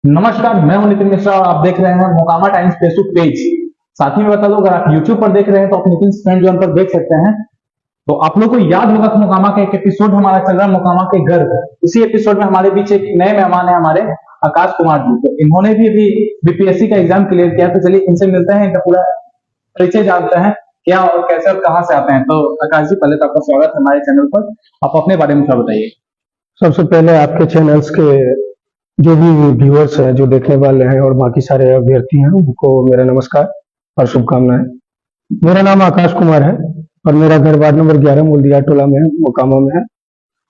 नमस्कार, मैं हूं नितिन मिश्रा और आप देख रहे हैं मोकामा टाइम्स फेसबुक पेज। साथ ही में बता दो, अगर आप यूट्यूब पर देख रहे हैं तो आप नितिन फ्रेंड जोन पर देख सकते हैं। तो आप लोग को याद होगा कि मोकामा का एक एपिसोड हमारा चल रहा है, मोकामा के घर। इसी एपिसोड में हमारे बीच एक नए मेहमान है, हमारे आकाश कुमार जी। तो इन्होंने भी अभी बीपीएससी का एग्जाम क्लियर किया। तो चलिए इनसे मिलते हैं, इनका पूरा परिचय जानते हैं, क्या और कैसे और कहाँ से आते हैं। तो आकाश जी, पहले तो आपका स्वागत है हमारे चैनल पर। आप अपने बारे में थोड़ा बताइए। सबसे पहले आपके चैनल्स के जो भी व्यूअर्स हैं, जो देखने वाले हैं और बाकी सारे अभ्यर्थी हैं, उनको मेरा नमस्कार और शुभकामनाएं। मेरा नाम आकाश कुमार है और मेरा घर वार्ड नंबर 11 मुल्दिया टोला में मोकामा में है।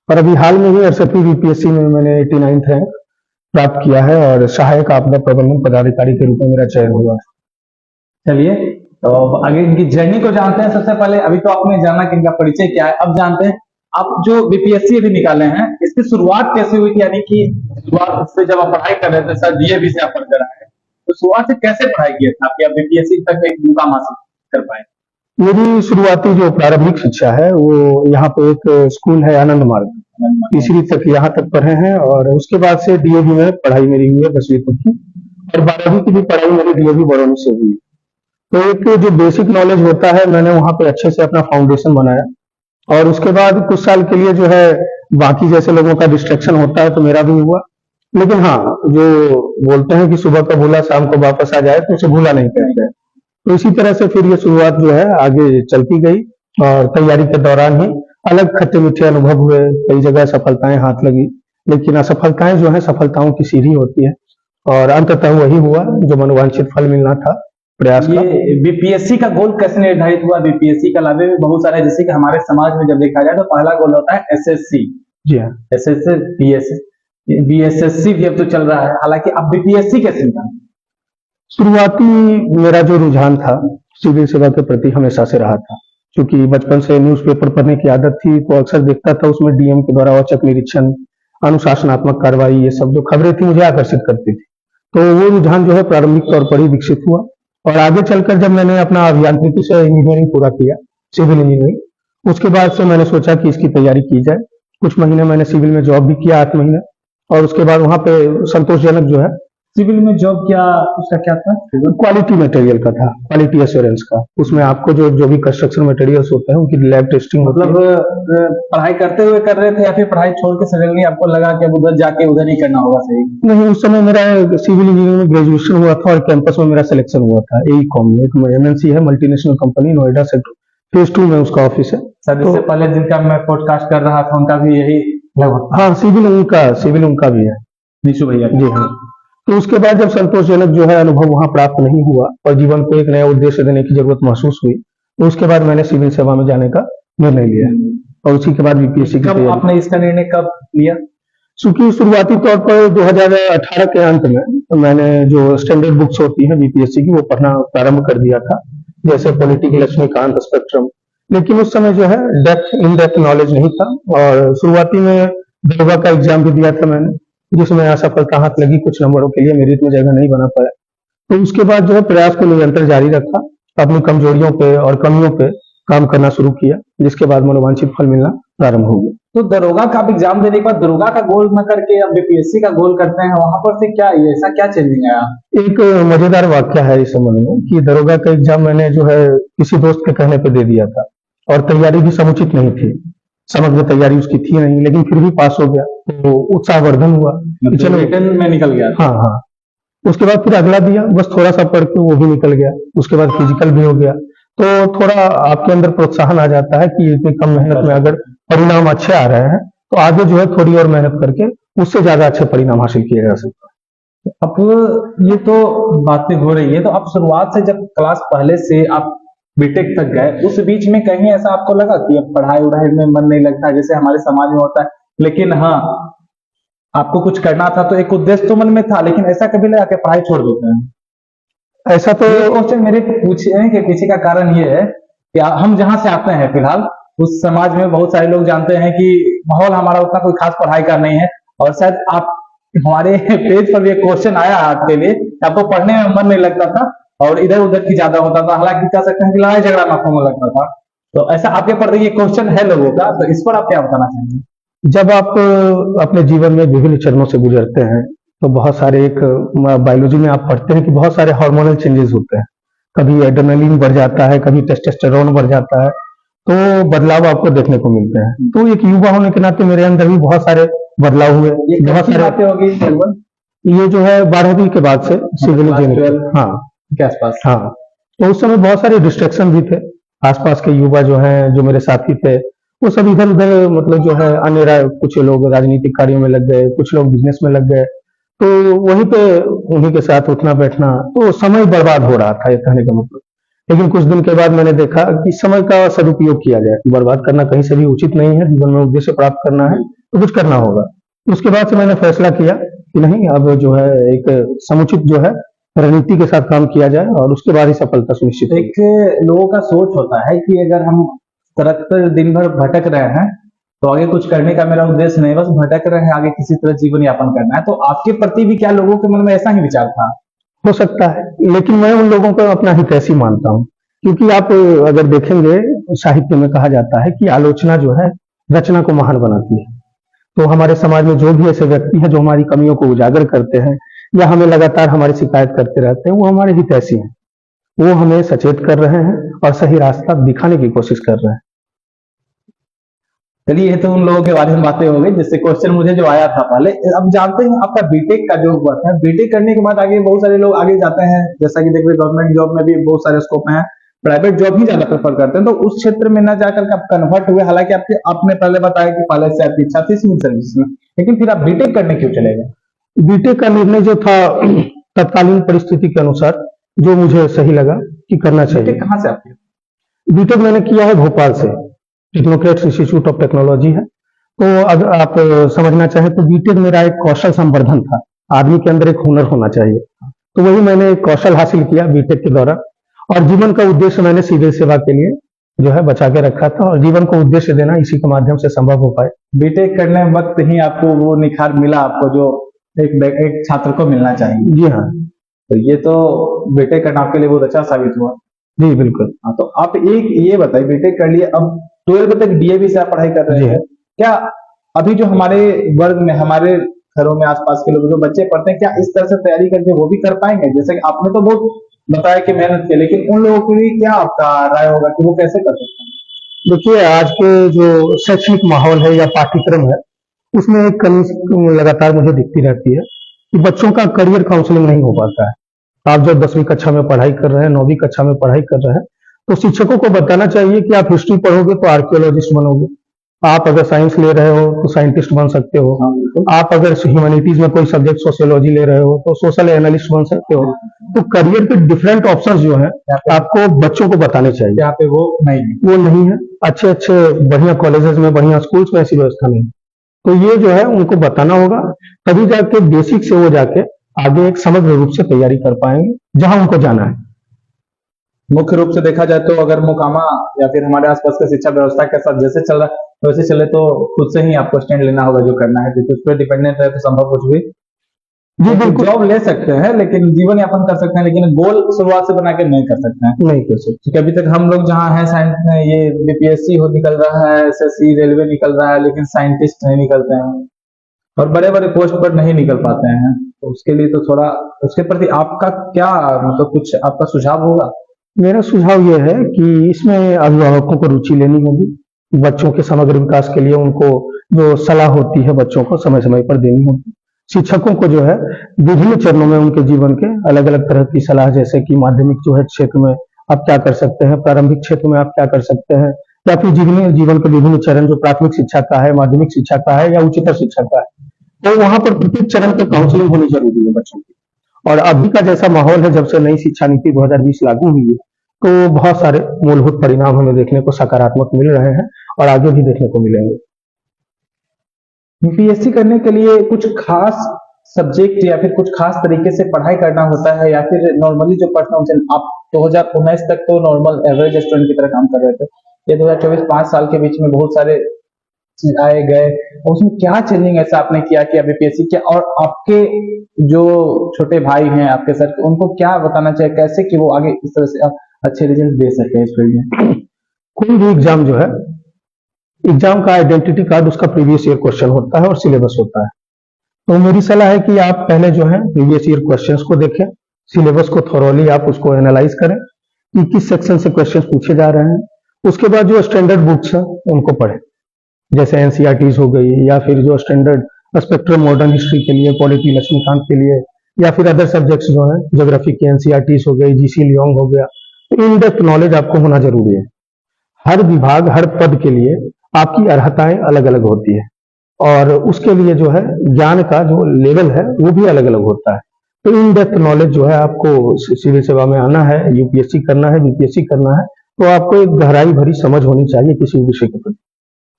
और अभी हाल में ही एसएससी बीपीएससी में मैंने 89th रैंक प्राप्त किया है और सहायक आपदा प्रबंधन पदाधिकारी के रूप में मेरा चयन हुआ है। चलिए, तो आगे इनकी जर्नी को जानते हैं। सबसे पहले अभी तो आपने जाना कि इनका परिचय क्या है, अब जानते हैं आप जो बीपीएससी अभी निकाले हैं, इसकी शुरुआत कैसे हुई थी? यानी कि शुरुआत से जब आप पढ़ाई कर रहे थे, सर डीएवी से आप पढ़ कर आए, तो शुरुआत से कैसे पढ़ाई किया था कि आप बीपीएससी तक एक मुकाम हासिल कर पाए? मेरी शुरुआती जो प्रारंभिक शिक्षा है वो यहाँ पे एक स्कूल है आनंद मार्ग, तीसरी तक यहाँ तक पढ़े हैं और उसके बाद से डीएवी में पढ़ाई मेरी हुई है 10वीं तक की। और 12वीं की भी पढ़ाई मेरी डीएवी बरौनी से हुई। तो एक जो बेसिक नॉलेज होता है, मैंने वहाँ पे अच्छे से अपना फाउंडेशन बनाया और उसके बाद कुछ साल के लिए जो है बाकी जैसे लोगों का डिस्ट्रैक्शन होता है तो मेरा भी हुआ। लेकिन हाँ, जो बोलते हैं कि सुबह का भूला शाम को वापस आ जाए, तो उसे भूला नहीं कहते हैं। तो इसी तरह से फिर ये शुरुआत जो है आगे चलती गई और तैयारी के दौरान ही अलग खट्टे मीठे अनुभव हुए, कई जगह सफलताएं हाथ लगी। लेकिन असफलताएं जो है सफलताओं की सीढ़ी होती है और अंततः वही हुआ जो मनोवांछित फल मिलना था प्रयास का। ये बीपीएससी का गोल कैसे निर्धारित हुआ? बीपीएससी के अलावा भी बहुत सारे, जैसे कि हमारे समाज में जब देखा जाए तो पहला गोल होता है एसएससी। जी हाँ, एसएससी, बीएसएससी, बीएसएससी भी अब तो चल रहा है। हालांकि अब बीपीएससी कैसे निकाला? शुरुआती मेरा जो रुझान था सिविल सेवा के प्रति हमेशा से रहा था। क्योंकि बचपन से न्यूज़पेपर पढ़ने की आदत थी तो अक्सर देखता था उसमें डीएम के द्वारा औचक निरीक्षण, अनुशासनात्मक कार्रवाई, ये सब जो खबरें थी मुझे आकर्षित करती थी। तो वो रुझान जो है प्रारंभिक तौर पर ही विकसित हुआ और आगे चलकर जब मैंने अपना अभियांत्रिकी से इंजीनियरिंग पूरा किया, सिविल इंजीनियरिंग, उसके बाद से मैंने सोचा कि इसकी तैयारी की जाए। कुछ महीने मैंने सिविल में जॉब भी किया, 8 महीने, और उसके बाद वहां पे संतोषजनक जो है सिविल में जॉब किया, उसका क्या था? क्वालिटी मटेरियल का था, क्वालिटी एश्योरेंस का। उसमें आपको जो भी कंस्ट्रक्शन मटेरियल्स होते हैं उनकी लैब टेस्टिंग मतलब पढ़ाई करते हुए कर रहे थे या फिर पढ़ाई छोड़ के सडनली आपको लगा कि अब उधर जाके उधर ही करना होगा? सही नहीं, उस समय मेरा सिविल इंजीनियरिंग में ग्रेजुएशन हुआ था और कैंपस में मेरा सिलेक्शन हुआ था एई कॉम में। एक एमएनसी है, multinational company, Noida sector phase 2 में उसका ऑफिस है। सर, इससे पहले जिनका मैं पॉडकास्ट कर रहा था उनका भी यही लगभग। हाँ, सिविल उनका भी है, निशु भैया। जी हाँ। तो उसके बाद जब संतोषजनक जो है अनुभव वहां प्राप्त नहीं हुआ और जीवन को एक नया उद्देश्य देने की जरूरत महसूस हुई, तो उसके बाद मैंने सिविल सेवा में जाने का निर्णय लिया और उसी के बाद बीपीएससी की तैयारी। आपने इसका निर्णय कब लिया? चूंकि शुरुआती तौर पर 2018 के अंत में मैंने जो स्टैंडर्ड बुक्स होती हैं बीपीएससी की वो पढ़ना प्रारंभ कर दिया था, जैसे पॉलिटिकल, लक्ष्मीकांत, स्पेक्ट्रम। लेकिन उस समय जो है इन डेप्थ नॉलेज नहीं था और शुरुआती में दरोगा का एग्जाम भी दिया था मैंने, जिसमें असफलता हाथ लगी, कुछ नंबरों के लिए मेरिट में जगह नहीं बना पाया। तो उसके बाद जो है प्रयास को निरंतर जारी रखा, अपनी कमजोरियों पे और कमियों पे काम करना शुरू किया, जिसके बाद मनोवांछित फल मिलना प्रारंभ हो गया। तो दरोगा का आप एग्जाम देने के बाद दरोगा का गोल न करके अब बीपीएससी का गोल करते हैं, वहां पर से क्या ऐसा क्या चेंजिंग आया? एक मजेदार वाक्य है इस संबंध में कि दरोगा का एग्जाम मैंने जो है किसी दोस्त के कहने पे दे दिया था और तैयारी भी समुचित नहीं थी, समग्र तैयारी उसकी थी नहीं, लेकिन फिर भी पास हो गया तो उत्साहवर्धन हुआ, चलो रिटर्न में निकल गया। हाँ हाँ। उसके बाद फिर अगला दिया, बस थोड़ा सा पढ़ के वो भी निकल गया। उसके बाद फिजिकल भी हो गया, तो थोड़ा आपके अंदर प्रोत्साहन आ जाता है कि इतनी कम मेहनत में अगर परिणाम अच्छे आ रहे हैं तो आगे जो है थोड़ी और मेहनत करके उससे ज्यादा अच्छे परिणाम हासिल किए जा सकते हैं। अब ये तो बातें हो रही है, तो आप शुरुआत से जब क्लास पहले से आप बीटेक तक गए, उस बीच में कहीं ऐसा आपको लगा कि अब पढ़ाई उढ़ाई में मन नहीं लगता, जैसे हमारे समाज में होता है, लेकिन हाँ आपको कुछ करना था तो एक उद्देश्य तो मन में था, लेकिन ऐसा कभी लगा कि पढ़ाई छोड़ देते हैं? ऐसा तो क्वेश्चन मेरे पूछने के पीछे का कारण ये है कि हम जहां से आते हैं फिलहाल उस समाज में बहुत सारे लोग जानते हैं कि माहौल हमारा उतना कोई खास पढ़ाई का नहीं है, और शायद आप हमारे पेज पर भी एक क्वेश्चन आया आपके लिए, आपको पढ़ने में मन नहीं लगता था और इधर उधर की ज्यादा होता था, हालांकि कह सकते हैं कि लड़ाई झगड़ा नाखों में लगता था। तो ऐसा आपके पर ये क्वेश्चन है लोगों का, तो इस पर आप क्या बताना चाहेंगे? जब आप अपने जीवन में विभिन्न चरणों से गुजरते हैं तो बहुत सारे एक बायोलॉजी में आप पढ़ते हैं कि बहुत सारे हार्मोनल चेंजेस होते हैं। कभी एड्रेनलिन बढ़ जाता है, कभी टेस्टोस्टेरोन बढ़ जाता है, तो बदलाव आपको देखने को मिलते हैं। तो एक युवा होने के नाते मेरे अंदर भी बहुत सारे बदलाव हुए। ये बहुत कब की सारे बातें हो गई लगभग ये जो है 12वीं के बाद से सिविल क्लास इंजीनियरिंग, 12 हाँ के आसपास? हाँ। तो उस समय बहुत सारे डिस्ट्रैक्शन भी थे। आसपास के युवा जो हैं, जो मेरे साथी थे, वो सब इधर उधर मतलब जो है कुछ लोग राजनीतिक कार्यों में लग गए, कुछ लोग बिजनेस में लग गए। तो वहीं पे उन्हीं के साथ उठना बैठना, तो समय बर्बाद हो रहा था, ये कहने का मतलब। लेकिन कुछ दिन के बाद मैंने देखा कि समय का सदुपयोग किया जाए, बर्बाद करना कहीं से भी उचित नहीं है। जीवन में उद्देश्य प्राप्त करना है तो कुछ करना होगा। उसके बाद से मैंने फैसला किया कि नहीं, अब जो है एक समुचित जो है रणनीति के साथ काम किया जाए और उसके बाद ही सफलता सुनिश्चित होगी। एक लोगों का सोच होता है कि अगर हम सड़क पर दिन भर भटक रहे हैं तो आगे कुछ करने का मेरा उद्देश्य नहीं, बस भटक रहे हैं, आगे किसी तरह जीवन यापन करना है। तो आपके प्रति भी क्या लोगों के मन में ऐसा ही विचार था? हो सकता है, लेकिन मैं उन लोगों को अपना हितैषी मानता हूँ। क्योंकि आप अगर देखेंगे, साहित्य में कहा जाता है कि आलोचना जो है रचना को महान बनाती है। तो हमारे समाज में जो भी ऐसे व्यक्ति हैं जो हमारी कमियों को उजागर करते हैं या हमें लगातार हमारी शिकायत करते रहते हैं, वो हमारे हितैषी हैं। वो हमें सचेत कर रहे हैं और सही रास्ता दिखाने की कोशिश कर रहे हैं। चलिए, ये तो उन लोगों के बारे में बातें हो गई जिससे क्वेश्चन मुझे जो आया था पहले। अब जानते हैं आपका बीटेक का जो हुआ था, बीटेक करने के बाद आगे बहुत सारे लोग आगे जाते हैं, जैसा कि देखिए गवर्नमेंट जॉब में भी बहुत सारे स्कोप हैं, प्राइवेट जॉब ही ज्यादा प्रेफर करते हैं। तो उस क्षेत्र में न जाकर के आप कन्वर्ट हुए, हालांकि आपने पहले बताया कि पहले से आपकी इच्छा थी सिविल सर्विस में, लेकिन फिर आप बीटेक करने क्यों चले गए? बीटेक का निर्णय जो था तत्कालीन परिस्थिति के अनुसार जो मुझे सही लगा कि करना चाहिए। बीटेक कहाँ से आपकी? बीटेक मैंने किया है भोपाल से, टेक्नोक्रेट्स इंस्टीट्यूट ऑफ टेक्नोलॉजी है। तो अगर आप समझना चाहें तो बीटेक मेरा एक कौशल संवर्धन था। आदमी के अंदर एक हुनर होना चाहिए, तो वही मैंने एक कौशल हासिल किया बीटेक के दौरान। और जीवन का उद्देश्य मैंने सिविल सेवा के लिए जो है बचा के रखा था, और जीवन को उद्देश्य देना इसी के माध्यम से संभव हो पाए। बीटेक करने वक्त ही आपको वो निखार मिला आपको जो एक छात्र को मिलना चाहिए? जी हाँ। तो ये तो बीटेक करना आपके लिए बहुत अच्छा साबित हुआ। जी बिल्कुल। हाँ, तो आप एक ये बताइए, बीटेक कर लिए, अब 12वीं तक डीएवी से आप पढ़ाई कर रहे जी हैं, क्या अभी जो हमारे वर्ग में, हमारे घरों में आसपास के लोग जो बच्चे पढ़ते हैं, क्या इस तरह से तैयारी करके वो भी कर पाएंगे? जैसे कि आपने तो बहुत बताया कि मेहनत की, लेकिन उन लोगों के लिए क्या आपका राय होगा कि वो कैसे कर सकते हैं? देखिए, आज के जो शैक्षणिक माहौल है या पाठ्यक्रम है, उसमें एक कमी लगातार मुझे दिखती रहती है कि बच्चों का करियर काउंसलिंग नहीं हो पाता है। आप जब 10वीं कक्षा में पढ़ाई कर रहे हैं, 9वीं कक्षा में पढ़ाई कर रहे हैं, तो शिक्षकों को बताना चाहिए कि आप हिस्ट्री पढ़ोगे तो आर्कियोलॉजिस्ट बनोगे, आप अगर साइंस ले रहे हो तो साइंटिस्ट बन सकते हो, हाँ, बिल्कुल। आप अगर ह्यूमैनिटीज में कोई सब्जेक्ट सोशियोलॉजी ले रहे हो तो सोशल एनालिस्ट बन सकते हो। तो करियर के डिफरेंट ऑप्शंस जो है आपको बच्चों को बताने चाहिए। यहाँ पे वो नहीं है। वो नहीं है। अच्छे अच्छे बढ़िया कॉलेजेस में, बढ़िया स्कूल्स में ऐसी व्यवस्था नहीं है। तो ये जो है उनको बताना होगा, तभी जाके बेसिक से वो जाके आगे एक समग्र रूप से तैयारी कर पाएंगे जहां उनको जाना है। मुख्य रूप से देखा जाए तो अगर मोकामा या फिर हमारे आसपास का शिक्षा व्यवस्था के साथ जैसे चल रहा है वैसे चले तो खुद से ही आपको स्टैंड लेना होगा जो करना है, क्योंकि उस पर डिपेंडेंट है तो संभव कुछ भी। जी बिल्कुल। जॉब ले सकते हैं, लेकिन जीवन यापन कर सकते हैं, लेकिन गोल शुरुआत से बना के नहीं कर सकते हैं। नहीं कर सकते। क्योंकि अभी तक हम लोग जहाँ हैं साइंस में, ये बीपीएससी हो निकल रहा है, एसएससी, रेलवे निकल रहा है, लेकिन साइंटिस्ट नहीं निकलते हैं और बड़े बड़े पोस्ट पर नहीं निकल पाते हैं। तो उसके लिए तो थोड़ा उसके प्रति आपका क्या मतलब कुछ आपका सुझाव होगा? मेरा सुझाव यह है कि इसमें अभिभावकों को रुचि लेनी होगी। बच्चों के समग्र विकास के लिए उनको जो सलाह होती है बच्चों को समय समय पर देनी होगी। शिक्षकों को जो है विभिन्न चरणों में उनके जीवन के अलग अलग तरह की सलाह, जैसे कि माध्यमिक जो है क्षेत्र में आप क्या कर सकते हैं, प्रारंभिक क्षेत्र में आप क्या कर सकते हैं, या फिर जीवन के विभिन्न चरण जो प्राथमिक शिक्षा का है, माध्यमिक शिक्षा का है या उच्चतर शिक्षा का है, तो वहां पर प्रत्येक चरण पर काउंसलिंग होनी जरूरी है बच्चों की। और अभी का जैसा माहौल है, जब से नई शिक्षा नीति 2020 लागू हुई है, तो बहुत सारे मूलभूत परिणाम हमें देखने को सकारात्मक मिल रहे हैं और आगे भी देखने को मिलेंगे। यूपीएससी करने के लिए कुछ खास सब्जेक्ट या फिर कुछ खास तरीके से पढ़ाई करना होता है, या फिर नॉर्मली जो पढ़ना होता है? आप 2019 तक तो नॉर्मल एवरेज स्टूडेंट की तरह काम कर रहे थे, ये 2024 5 साल के बीच में बहुत सारे चीज आए गए, और उसमें क्या चेंजिंग ऐसा आपने किया कि अब यूपीएससी क्या, और आपके जो छोटे भाई हैं आपके सर, उनको क्या बताना चाहिए कैसे कि वो आगे इस तरह से अच्छे रिजल्ट दे सके इस फील्ड में? कोई भी एग्जाम जो है, एग्जाम का आइडेंटिटी कार्ड उसका प्रीवियस ईयर क्वेश्चन होता है और सिलेबस होता है। तो मेरी सलाह है कि आप पहले जो है प्रीवियस ईयर क्वेश्चंस को देखें, सिलेबस को थॉरोली आप उसको एनालाइज करें कि किस सेक्शन से क्वेश्चंस पूछे जा रहे हैं। उसके बाद जो स्टैंडर्ड बुक्स हैं उनको पढ़ें, जैसे एनसीईआरटीज हो गई, या फिर जो स्टैंडर्ड स्पेक्ट्रम मॉडर्न हिस्ट्री के लिए पॉलिटी लक्ष्मीकांत के लिए, या फिर अदर सब्जेक्ट्स जो हैं ज्योग्राफी के एनसीईआरटीज हो गई, जीसी लियोंग हो गया। तो इन डेप्थ नॉलेज आपको होना जरूरी है। हर विभाग हर पद के लिए आपकी अर्हताएं अलग अलग होती है और उसके लिए जो है ज्ञान का जो लेवल है वो भी अलग अलग होता है। तो इन डेप्थ नॉलेज जो है आपको सिविल सेवा में आना है, यूपीएससी करना है, बीपीएससी करना है, तो आपको एक गहराई भरी समझ होनी चाहिए किसी विषय के प्रति।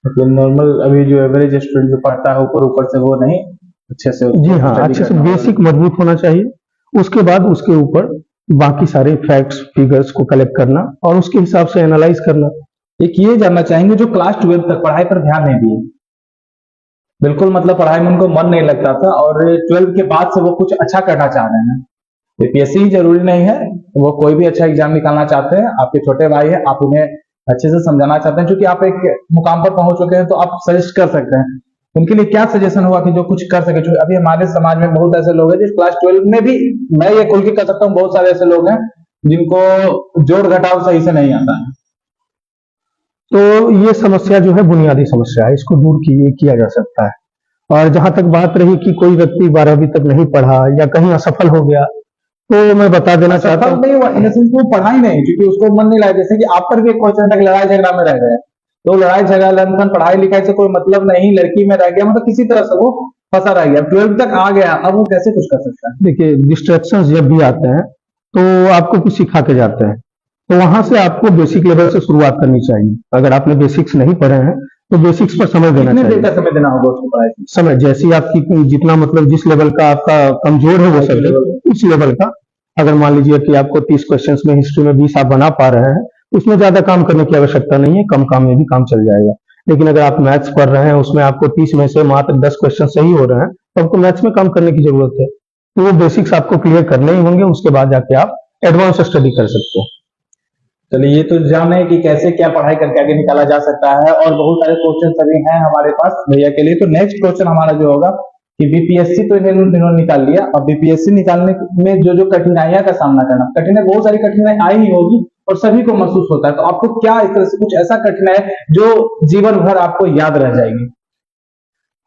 मतलब नॉर्मल अभी जो एवरेज स्टूडेंट जो पढ़ता है ऊपर ऊपर से वो नहीं, अच्छे से जी हाँ, अच्छे से बेसिक मजबूत होना चाहिए। उसके बाद उसके ऊपर बाकी सारे फैक्ट्स फिगर्स को कलेक्ट करना और उसके हिसाब से एनालाइज करना। एक ये जानना चाहेंगे जो क्लास 12 तक पढ़ाई पर ध्यान नहीं दिए, बिल्कुल मतलब पढ़ाई में उनको मन नहीं लगता था और 12 के बाद से वो कुछ अच्छा करना चाह रहे हैं। बीपीएससी ही जरूरी नहीं है, वो कोई भी अच्छा एग्जाम निकालना चाहते हैं, आपके छोटे भाई है, आप उन्हें अच्छे से समझाना चाहते हैं, क्योंकि आप एक मुकाम पर पहुंच चुके हैं तो आप सजेस्ट कर सकते हैं। उनके लिए क्या सजेशन होगा कि जो कुछ कर सके? क्योंकि अभी हमारे समाज में बहुत ऐसे लोग हैं जो क्लास 12 में भी, मैं ये खुल के कह सकता हूँ, बहुत सारे ऐसे लोग हैं जिनको जोड़ घटाव सही से नहीं आता है। तो ये समस्या जो है बुनियादी समस्या है, इसको दूर किया जा सकता है। और जहां तक बात रही कि कोई व्यक्ति 12वीं तक नहीं पढ़ा या कहीं असफल हो गया, तो मैं बता देना चाहता हूँ नहीं हुआ इन द सेंस वो पढ़ा ही नहीं, क्योंकि उसको मन नहीं लगा। जैसे कि आप पर भी एक क्वेश्चन था कि लड़ाई झगड़ा में रह गए, तो लड़ाई झगड़ा लड़न पढ़ाई लिखाई से कोई मतलब नहीं, लड़की में रह गया, मतलब किसी तरह से वो फंसा रह गया, 12 तक आ गया, अब वो कैसे कुछ कर सकता है? देखिए, डिस्ट्रैक्शंस जब भी आते हैं तो आपको कुछ सिखा के जाते हैं, तो वहां से आपको बेसिक लेवल से शुरुआत करनी चाहिए। अगर आपने बेसिक्स नहीं पढ़े हैं तो बेसिक्स पर समय देना चाहिए। कितने देर का समय देना होगा उसको पढ़ाई? समय जैसी आपकी जितना मतलब जिस लेवल का आपका कमजोर है वो सब्जेक्ट, उस लेवल का। अगर मान लीजिए कि आपको 30 क्वेश्चंस में हिस्ट्री में 20 आप बना पा रहे हैं, उसमें ज्यादा काम करने की आवश्यकता नहीं है, कम काम में भी काम चल जाएगा। लेकिन अगर आप मैथ्स पढ़ रहे हैं, उसमें आपको 30 में से मात्र 10 क्वेश्चन सही हो रहे हैं, तो आपको मैथ्स में काम करने की जरूरत है। तो वो बेसिक्स आपको क्लियर करने ही होंगे, उसके बाद जाके आप एडवांस स्टडी कर सकते हैं। चलिए, ये तो जाने कि कैसे क्या पढ़ाई करके आगे निकाला जा सकता है, और बहुत सारे क्वेश्चन अभी हैं हमारे पास भैया के लिए। तो नेक्स्ट क्वेश्चन हमारा जो होगा कि बीपीएससी तो इन्होंने निकाल लिया, अब बीपीएससी निकालने में जो जो कठिनाइयां का सामना करना, कठिनाई बहुत सारी कठिनाई आई ही होगी और सभी को महसूस होता है, तो आपको क्या इस तरह से कुछ ऐसा कठिनाई जो जीवन भर आपको याद रह जाएगी?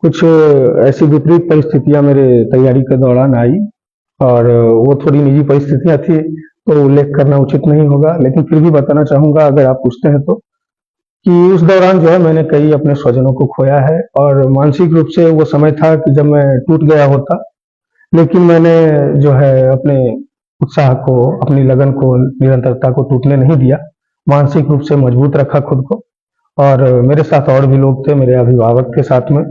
कुछ ऐसी विपरीत परिस्थितियां मेरे तैयारी के दौरान आई और वो थोड़ी निजी परिस्थितियां थी, तो उल्लेख करना उचित नहीं होगा, लेकिन फिर भी बताना चाहूंगा अगर आप पूछते हैं तो, कि उस दौरान जो है मैंने कई अपने स्वजनों को खोया है और मानसिक रूप से वो समय था कि जब मैं टूट गया होता, लेकिन मैंने जो है अपने उत्साह को, अपनी लगन को, निरंतरता को टूटने नहीं दिया। मानसिक रूप से मजबूत रखा खुद को, और मेरे साथ और भी लोग थे, मेरे अभिभावक के साथ में,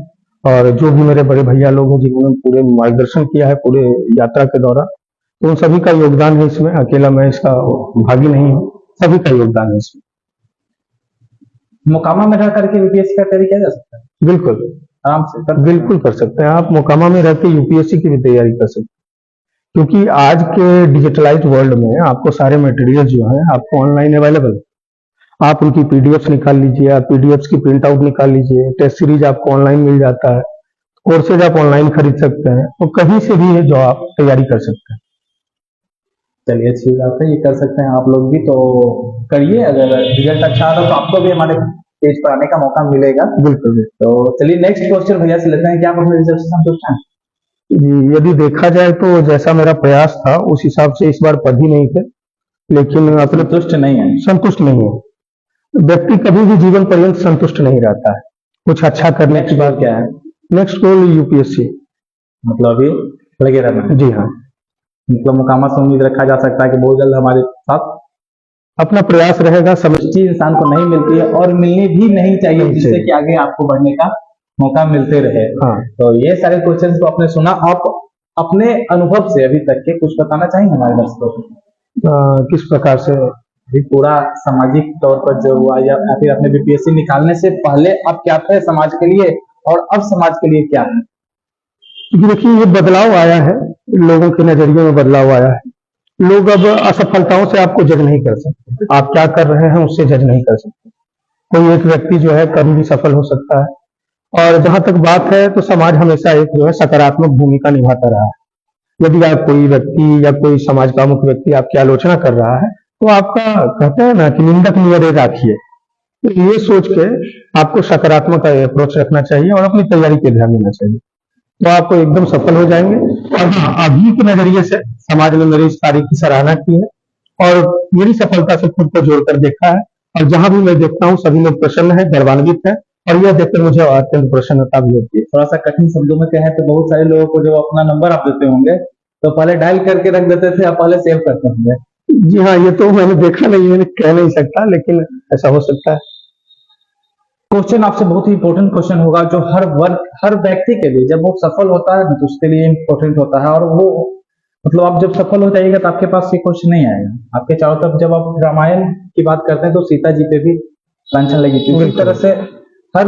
और जो भी मेरे बड़े भैया लोग हैं जिन्होंने पूरे मार्गदर्शन किया है पूरे यात्रा के दौरान, तो उन सभी का योगदान है इसमें। अकेला मैं इसका भागी नहीं हूँ, सभी का योगदान है इसमें। मोकामा में रह करके बीपीएससी का तैयारी किया जा सकता है? बिल्कुल आराम से बिल्कुल कर सकते हैं आप। मोकामा में रह के यूपीएससी की भी तैयारी कर सकते हैं, क्योंकि आज के डिजिटलाइज्ड वर्ल्ड में आपको सारे मटेरियल जो है आपको ऑनलाइन अवेलेबल है। आप उनकी पीडीएफ निकाल लीजिए, आप पीडीएफ की प्रिंट आउट निकाल लीजिए, टेस्ट सीरीज आपको ऑनलाइन मिल जाता है, कोर्सेज आप ऑनलाइन खरीद सकते हैं, तो कहीं से भी है जो आप तैयारी कर सकते हैं। चलिए, अच्छी बात है, ये कर सकते हैं आप लोग भी, तो करिए। अगर रिजल्ट अच्छा आ रहा तो आपको भी हमारे पेज पर आने का मौका मिलेगा। बिल्कुल। तो चलिए नेक्स्ट क्वेश्चन भैया से लेते हैं कि आप अपने रिजल्ट से संतुष्ट हैं? यदि देखा जाए तो जैसा मेरा प्रयास था उस हिसाब से इस बार पद ही नहीं थे, लेकिन अपने संतुष्ट नहीं है? संतुष्ट नहीं है। व्यक्ति कभी भी जीवन पर्यंत संतुष्ट नहीं रहता है, कुछ अच्छा करने की बात क्या है? नेक्स्ट गोल यूपीएससी, मतलब अभी लगे रहना? जी हाँ। मतलब मुकामा से उम्मीद रखा जा सकता है कि बहुत जल्द हमारे साथ अपना प्रयास रहेगा। समझती इंसान को नहीं मिलती है और मिलनी भी नहीं चाहिए, जिससे कि आगे आपको बढ़ने का मौका मिलते रहे। हाँ। तो ये सारे क्वेश्चंस तो आपने सुना, आप अपने अनुभव से अभी तक के कुछ बताना चाहेंगे हमारे दर्शकों को? किस प्रकार से? भी पूरा सामाजिक तौर पर जो हुआ, या फिर अपने बीपीएससी निकालने से पहले आप क्या थे समाज के लिए और अब समाज के लिए क्या है? देखिए, ये बदलाव आया है, लोगों के नजरिए में बदलाव आया है। लोग अब असफलताओं से आपको जज नहीं कर सकते, आप क्या कर रहे हैं उससे जज नहीं कर सकते। कोई एक व्यक्ति जो है कभी भी सफल हो सकता है और जहां तक बात है तो समाज हमेशा एक जो है सकारात्मक भूमिका निभाता रहा है। यदि आप कोई व्यक्ति या कोई समाज का मुख्य व्यक्ति आपकी आलोचना कर रहा है तो आपका कहते हैं ना कि निंदक नियरे राखिए, तो ये सोच के आपको सकारात्मक अप्रोच रखना चाहिए और अपनी तैयारी पे ध्यान देना चाहिए, तो आप एकदम सफल हो जाएंगे। और हाँ, अभी के नजरिए से समाज ने मेरी इस कार्य की सराहना की है और मेरी सफलता से खुद को जोड़कर देखा है, और जहां भी मैं देखता हूँ सभी लोग प्रसन्न है, गर्वान्वित है, और यह देखकर मुझे अत्यंत प्रसन्नता भी होती है। थोड़ा सा कठिन शब्दों में कहें तो बहुत सारे लोगों को जब अपना नंबर आप देते होंगे तो पहले डायल करके रख देते थे या पहले सेव करते होंगे। जी हाँ, ये तो मैंने देखा नहीं, मैंने कह नहीं सकता, लेकिन ऐसा हो सकता है। क्वेश्चन आपसे बहुत ही इंपॉर्टेंट क्वेश्चन होगा जो हर वर्ग हर व्यक्ति के लिए जब वो सफल होता है तो उसके लिए इंपॉर्टेंट होता है, और वो मतलब आप जब सफल हो जाइएगा तो आपके पास ये क्वेश्चन नहीं आएगा। आपके चारों तरफ जब आप रामायण की बात करते हैं तो सीता जी पे भी लांछन लगी थी, इसी तरह से हर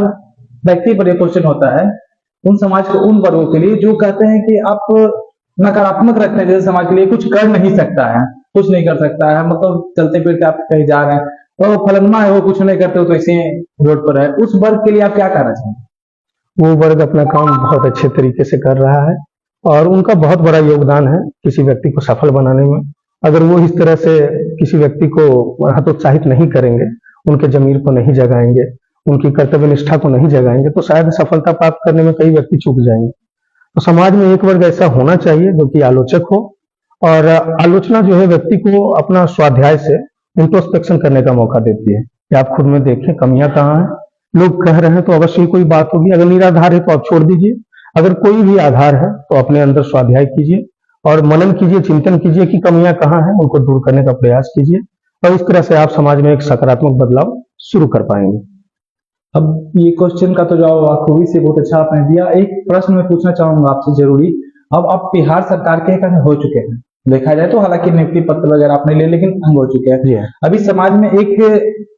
व्यक्ति पर ये क्वेश्चन होता है उन समाज के उन वर्गों के लिए जो कहते हैं कि आप नकारात्मक रखते हैं, जैसे समाज के लिए कुछ कर नहीं सकता है, कुछ नहीं कर सकता है, मतलब चलते फिरते आप कहीं जा रहे हैं तो फलनमा है वो कुछ नहीं करते हो तो इसी रोड पर है, उस वर्ग के लिए आप क्या कहना चाहेंगे? वो वर्ग अपना काम बहुत अच्छे तरीके से कर रहा है और उनका बहुत बड़ा योगदान है किसी व्यक्ति को सफल बनाने में। अगर वो इस तरह से किसी व्यक्ति को हतोत्साहित नहीं करेंगे, उनके जमीर को नहीं जगाएंगे, उनकी कर्तव्य निष्ठा को नहीं जगाएंगे, तो शायद सफलता प्राप्त करने में कई व्यक्ति चूक जाएंगे। तो समाज में एक वर्ग ऐसा होना चाहिए जो कि आलोचक हो, और आलोचना जो है व्यक्ति को अपना स्वाध्याय से इंट्रोस्पेक्शन करने का मौका देती है कि आप खुद में देखें कमियां कहाँ हैं। लोग कह रहे हैं तो अवश्य ही कोई बात होगी, अगर निराधार है तो आप छोड़ दीजिए, अगर कोई भी आधार है तो अपने अंदर स्वाध्याय कीजिए और मनन कीजिए, चिंतन कीजिए कि कमियां कहाँ हैं, उनको दूर करने का प्रयास कीजिए, और इस तरह से आप समाज में एक सकारात्मक बदलाव शुरू कर पाएंगे। अब ये क्वेश्चन का तो जवाब खूबी से बहुत अच्छा आपने दिया। एक प्रश्न मैं पूछना चाहूंगा आपसे जरूरी। अब आप बिहार सरकार के एक अंग हो चुके हैं, देखा जाए तो हालांकि नियुक्ति पत्र वगैरह आपने ले लेकिन अंग हो चुके हैं। अभी समाज में एक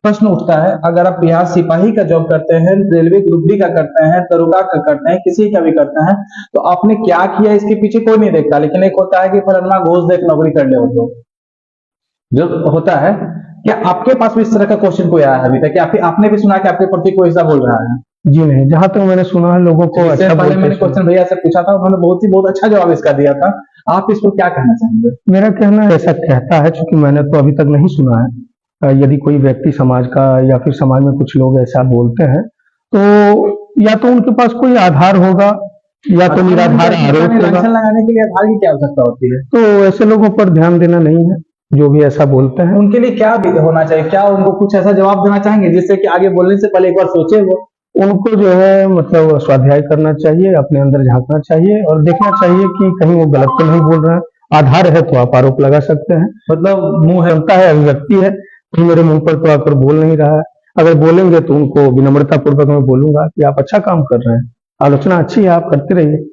प्रश्न उठता है, अगर आप बिहार सिपाही का जॉब करते हैं, रेलवे ग्रुप डी का करते हैं, दरोगा का करते हैं, किसी का भी करते हैं, तो आपने क्या किया इसके पीछे कोई नहीं देखता, लेकिन एक होता है कि फलाना घोष देख नौकरी कर ले, तो जो होता है। क्या आपके पास भी इस तरह का क्वेश्चन कोई आया है अभी तक? या फिर आपने भी सुना कि आपके प्रति कोई ऐसा बोल रहा है? जी नहीं, जहां तक मैंने सुना है लोगों को अच्छा पहले मैंने क्वेश्चन भैया से पूछा था, उन्होंने बहुत अच्छा जवाब इसका दिया था। आप इस पर क्या कहना चाहेंगे? मेरा कहना ऐसा कहता है, क्योंकि मैंने तो अभी तक नहीं सुना है। यदि कोई व्यक्ति समाज का या फिर समाज में कुछ लोग ऐसा बोलते हैं तो या तो उनके पास कोई आधार होगा या तो निराधार आरोप होगा। लगाने के लिए आधार की क्या आवश्यकता होती है? तो ऐसे लोगों पर ध्यान देना नहीं है जो भी ऐसा बोलते हैं। उनके लिए क्या होना चाहिए? क्या उनको कुछ ऐसा जवाब देना चाहेंगे जिससे कि आगे बोलने से पहले एक बार सोचे वो? उनको जो है मतलब स्वाध्याय करना चाहिए, अपने अंदर झांकना चाहिए और देखना चाहिए कि कहीं वो गलत तो नहीं बोल रहे हैं। आधार है तो आप आरोप लगा सकते हैं, मतलब मुंह है, है अभिव्यक्ति है, तो मेरे मुंह पर तो आकर बोल नहीं रहा है। अगर बोलेंगे तो उनको विनम्रता पूर्वक मैं बोलूंगा कि आप अच्छा काम कर रहे हैं, आलोचना अच्छी है, आप करते रहिए।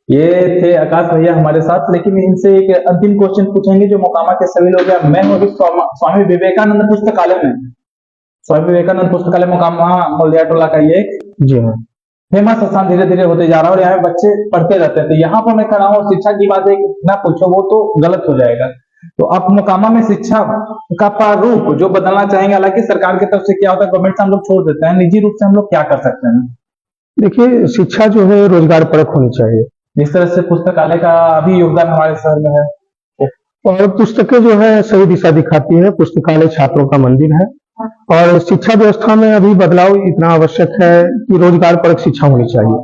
ये थे आकाश भैया हमारे साथ, लेकिन इनसे एक अंतिम क्वेश्चन पूछेंगे जो मोकामा के सभी लोग हैं। मैं अभी स्वामी विवेकानंद पुस्तकालय में, स्वामी विवेकानंद पुस्तकालय मोकामा मोलिया टोला का ये जी हाँ फेमस स्थान धीरे धीरे होते जा रहा है और यहाँ बच्चे पढ़ते रहते हैं। तो यहाँ पर मैं खड़ा हूँ, शिक्षा की बात एक ना पूछो, वो तो गलत हो जाएगा। तो आप मोकामा में शिक्षा का प्रारूप जो बदलना चाहेंगे, हालांकि सरकार की तरफ से क्या होता है, गवर्नमेंट से हम लोग छोड़ देते हैं, निजी रूप से हम लोग क्या कर सकते हैं? देखिए, शिक्षा जो है रोजगार परक होनी चाहिए। इस तरह से पुस्तकालय का भी योगदान हमारे शहर में है और पुस्तकें जो है सही दिशा दिखाती है। पुस्तकालय छात्रों का मंदिर है और शिक्षा व्यवस्था में अभी बदलाव इतना आवश्यक है कि रोजगार परक शिक्षा होनी चाहिए।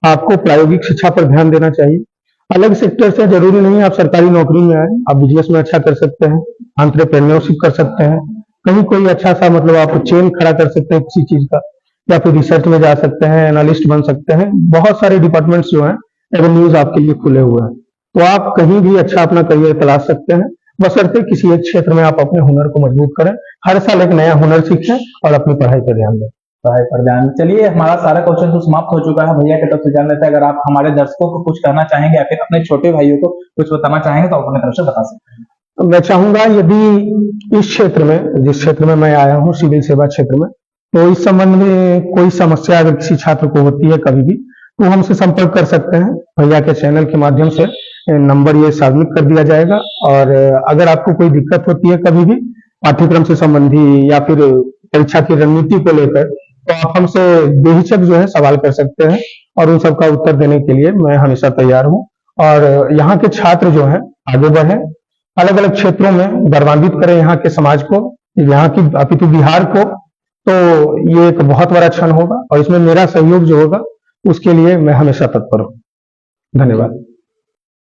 आपको प्रायोगिक शिक्षा पर ध्यान देना चाहिए। अलग सेक्टर से जरूरी नहीं आप सरकारी नौकरी में आए, आप बिजनेस में अच्छा कर सकते हैं, एंटरप्रेन्योरशिप कर सकते हैं, कहीं कोई अच्छा सा मतलब आप चेन खड़ा कर सकते हैं किसी चीज का, या फिर रिसर्च में जा सकते हैं, एनालिस्ट बन सकते हैं। बहुत सारे डिपार्टमेंट्स जो हैं एवेन्यूज आपके लिए खुले हुए हैं, तो आप कहीं भी अच्छा अपना करियर तलाश सकते हैं, बशर्ते किसी एक क्षेत्र में आप अपने हुनर को मजबूत करें। हर साल एक नया हुनर सीखें और अपनी पढ़ाई पर ध्यान दें। पढ़ाई पर ध्यान। चलिए, हमारा सारा क्वेश्चन तो समाप्त हो चुका है। भैया की तरफ से जान लेते हैं, अगर आप हमारे दर्शकों को कुछ कहना चाहेंगे या फिर अपने छोटे भाइयों को कुछ बताना चाहेंगे तो अपने तरफ से बता सकते हैं। मैं चाहूंगा यदि इस क्षेत्र में, जिस क्षेत्र में मैं आया हूँ, सिविल सेवा क्षेत्र में, तो इस संबंध में कोई समस्या अगर किसी छात्र को होती है कभी भी, तो हमसे संपर्क कर सकते हैं। भैया के चैनल के माध्यम से नंबर ये सार्वजनिक कर दिया जाएगा। और अगर आपको कोई दिक्कत होती है कभी भी पाठ्यक्रम से संबंधी या फिर परीक्षा की रणनीति को लेकर, तो आप हमसे बेहिचक जो है सवाल कर सकते हैं और उन सबका उत्तर देने के लिए मैं हमेशा तैयार हूँ। और यहाँ के छात्र जो हैं आगे बढ़े, अलग अलग क्षेत्रों में गौरवान्वित करें यहाँ के समाज को, यहाँ की अपितु बिहार को। तो ये एक बहुत बड़ा क्षण होगा और इसमें मेरा सहयोग जो होगा उसके लिए मैं हमेशा तत्पर हूँ। धन्यवाद।